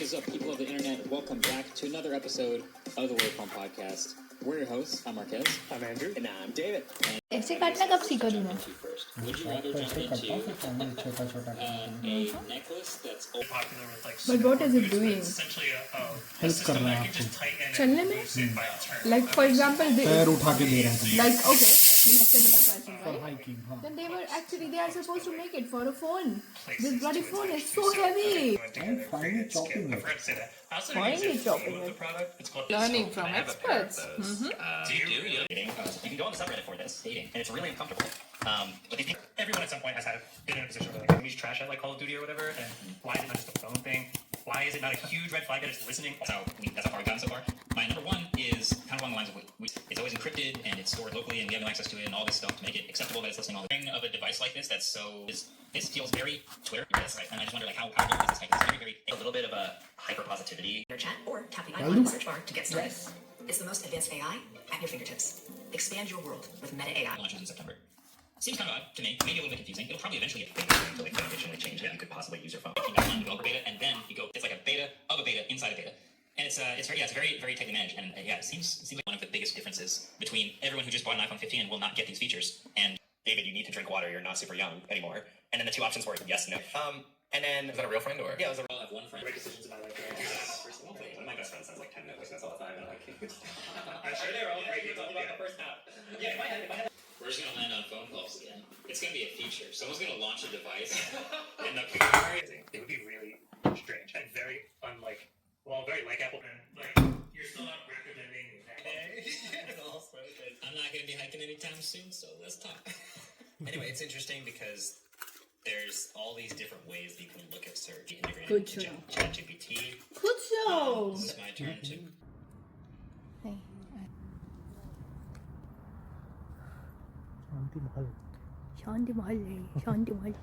is up, people of the internet? Welcome back to another episode of the Waveform Podcast. We're your hosts. I'm Marquez. I'm Andrew. And I'm David. ऐसे काटना कब सीखा तूने? Would you rather jump into a necklace that's Popular with like. But what is it doing? Essentially a Help system कर रहा that है can just tighten and चलने में? loosen by turn. Like for example, they, पैर उठा के दे रहे हैं like okay, we have similar pricing, for right? hiking. हाँ. Then they are supposed to make it for a phone. This bloody phone is so heavy. I'm finally chopping I it. forgot to say that. I also Finally use chopping the it. product. It's called Learning from I have a pair of experts. those. Do you really? Dating. You can go on the subreddit for this, dating, and it's really uncomfortable. But these people, Everyone at some point has been in a position where like, we use trash at like Call of Duty or whatever, and why is it not just a phone thing? Why is it not a huge red flag that it's listening? that's how far we've gotten so far. My number one is kind of along the lines of it's always encrypted and it's stored locally and we have no access to it and all this stuff to make it acceptable that it's listening all the thing of a device like this that's it feels very Twitter. Yes, right. And I just wonder like how dope is this? Like, it's very a little bit of a hyper positivity. Your chat or tap the icon on the search bar to get started. It's the most advanced AI at your fingertips. Expand your world with Meta AI. launches in September. Seems kind of odd to me. Maybe a little bit confusing. It'll probably eventually get bigger until they foundationally change that you could possibly use your phone. You got one developer beta, and then you go. It's like a beta of a beta inside a beta, and it's very very tightly managed. And it seems like one of the biggest differences between everyone who just bought an iPhone 15 and will not get these features. And David, you need to drink water. You're not super young anymore. And then the two options were yes, no. And then Is that a real friend or? yeah, it was a I'll have one friend. Make decisions about like. one of my best friends sends like 10 voice notes all the time. And like, I'm sure they're all great. It's all about the first app. yeah, if I had We're just gonna land on phone calls again. It's gonna be a feature. Someone's gonna launch a device, and the It would be really strange and very unlike, very like Apple. And like, you're still not recommending that. I'm not gonna be hiking anytime soon, so let's talk. Anyway, it's interesting because there's all these different ways that you can look at search. Integrated Good into job. ChatGPT. Good job. It's my turn to. शांति महल शांति महल है शांति महल